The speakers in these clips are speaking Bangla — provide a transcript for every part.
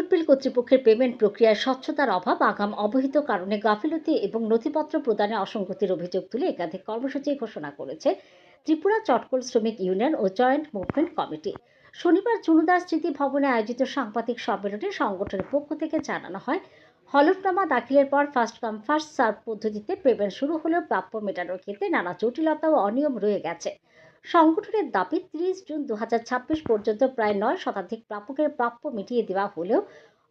জুটমিল কর্তৃপক্ষের পেমেন্ট প্রক্রিয়ায় স্বচ্ছতার অভাব, আগাম অবহিত কারণে গাফিলতি এবং নথিপত্র প্রদানে অসঙ্গতির অভিযোগ তুলে একাধিক কর্মসূচি ঘোষণা করেছে ত্রিপুরা চটকল শ্রমিক ইউনিয়ন ও জয়েন্ট মুভমেন্ট কমিটি। শনিবার চুনুদাস স্মৃতি ভবনে আয়োজিত সাংবাদিক সম্মেলনে সংগঠনের পক্ষ থেকে জানানো হয়, হলফনামা দাখিলের পর ফার্স্ট কাম ফার্স্ট সার্ভ পদ্ধতিতে পেমেন্ট শুরু হলেও প্রাপ্য মেটানোর ক্ষেত্রে নানা জটিলতা ও অনিয়ম রয়ে গেছে। সংগঠনের দাবি 30 জুন 2026 পর্যন্ত প্রায় 9 শতাধিক প্রাপকের প্রাপ্য মিটিয়ে দেওয়া হলেও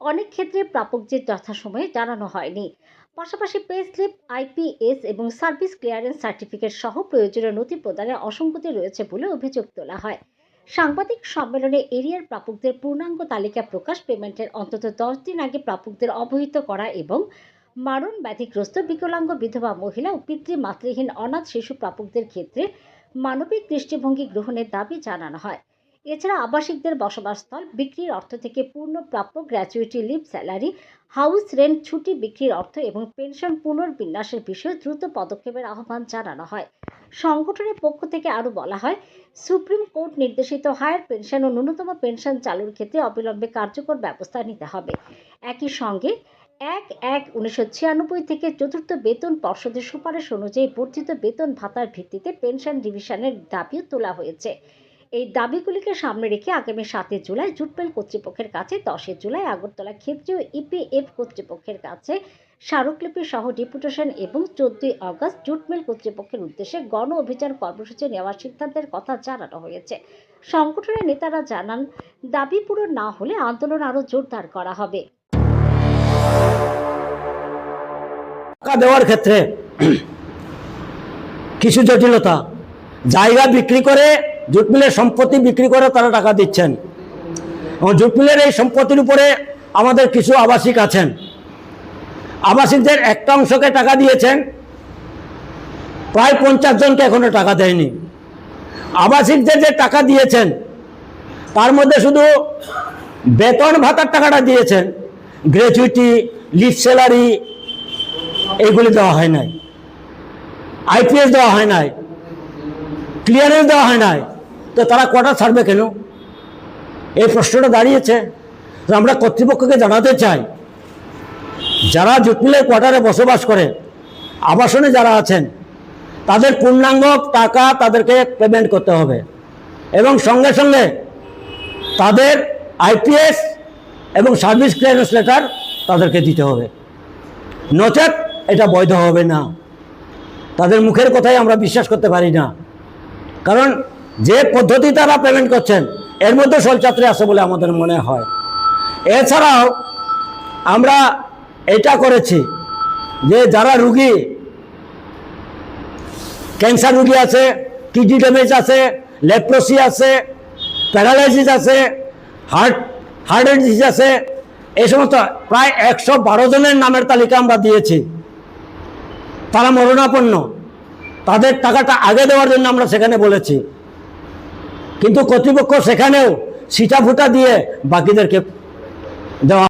অনেক ক্ষেত্রে প্রাপকদের যথাসময়ে জানানো হয়নি। পাশাপাশি পে স্লিপ, আইপিএস এবং সার্ভিস ক্লিয়ারেন্স সার্টিফিকেট সহ প্রয়োজনীয় নথি প্রদানে অসঙ্গতি রয়েছে বলে অভিযোগ তোলা হয়। সাংবাদিক সম্মেলনে এরিয়ার প্রাপকদের পূর্ণাঙ্গ তালিকা প্রকাশ, পেমেন্টের অন্তত 10 দিন আগে প্রাপকদের অবহিত করা এবং মারণ ব্যাধিগ্রস্ত, বিকলাঙ্গ, বিধবা মহিলা ও পিতৃমাতৃহীন অনাথ শিশু প্রাপকদের ক্ষেত্রে মানবিক দৃষ্টিভঙ্গি গ্রহণের দাবি জানানো হয়। এছাড়া আবাসিকদের বসবাসস্থল বিক্রির অর্থ থেকে পূর্ণ প্রাপ্য, gratuity, leave salary, house rent, ছুটি বিক্রির অর্থ এবং পেনশন পুনর্বিন্যাসের বিষয়ে দ্রুত পদক্ষেপের আহ্বান জানানো হয়। সংগঠনের পক্ষ থেকে আরও বলা হয়, সুপ্রিম কোর্ট নির্দেশিত হায়ার পেনশন ও ন্যূনতম পেনশন চালুর ক্ষেত্রে অবিলম্বে কার্যকর ব্যবস্থা নিতে হবে। একই সঙ্গে 1/1/1996 থেকে চতুর্থ বেতন পর্ষদের সুপারিশ অনুযায়ী বর্ধিত বেতন ভাতার ভিত্তিতে পেনশন ডিভিশনের দাবিও তোলা হয়েছে। এই দাবিগুলিকে সামনে রেখে আগামী 7 জুলাই জুটমিল কর্তৃপক্ষের কাছে, 10 জুলাই আগরতলা ক্ষেত্রীয় ইপিএফ কর্তৃপক্ষের কাছে স্মারকলিপি সহ ডেপুটেশন এবং 14 আগস্ট জুটমিল কর্তৃপক্ষের উদ্দেশ্যে গণ অভিযান কর্মসূচি নেওয়ার সিদ্ধান্তের কথা জানানো হয়েছে। সংগঠনের নেতারা জানান, দাবি পূরণ না হলে আন্দোলন আরও জোরদার করা হবে। টাকা দেওয়ার ক্ষেত্রে কিছু জটিলতা, জায়গা বিক্রি করে জুটমিলের সম্পত্তি বিক্রি করে তারা টাকা দিচ্ছেন এবং জুটমিলের এই সম্পত্তির উপরে আমাদের কিছু আবাসিক আছেন, আবাসিকদের একটা অংশকে টাকা দিয়েছেন, প্রায় 50 জনকে এখনো টাকা দেয়নি। আবাসিকদের যে টাকা দিয়েছেন তার মধ্যে শুধু বেতন ভাতার টাকাটা দিয়েছেন, গ্র্যাচুইটি, লিভ স্যালারি এইগুলি দেওয়া হয় নাই, আইপিএস দেওয়া হয় নাই, ক্লিয়ারেন্স দেওয়া হয় নাই। তো তারা কোয়ার্টার ছাড়বে কেন? এই প্রশ্নটা দাঁড়িয়েছে। তো আমরা কর্তৃপক্ষকে জানাতে চাই, যারা জুটমিলের কোয়ার্টারে বসবাস করে, আবাসনে যারা আছেন, তাদের পূর্ণাঙ্গ টাকা তাদেরকে পেমেন্ট করতে হবে এবং সঙ্গে সঙ্গে তাদের আইপিএস এবং সার্ভিস ক্লিয়ারেন্স লেটার তাদেরকে দিতে হবে, নচেত এটা বৈধ হবে না। তাদের মুখের কথাই আমরা বিশ্বাস করতে পারি না, কারণ যে পদ্ধতি তারা পেমেন্ট করছেন এর মধ্যে সলচাত্রী আছে বলে আমাদের মনে হয়। এছাড়াও আমরা এটা করেছি যে যারা রুগী, ক্যান্সার রুগী আছে, কিডনি ড্যামেজ আছে, লেপ্রোসি আছে, প্যারালাইসিস আছে, হার্টের ডিজিজ আছে, এই সমস্ত প্রায় 112 জনের নামের তালিকা আমরা দিয়েছি। তারা মরণাপন্ন, তাদের টাকাটা আগে দেওয়ার জন্য আমরা সেখানে বলেছি, কিন্তু কর্তৃপক্ষ সেখানেও সিটা ফুটা দিয়ে বাকিদেরকে দেওয়া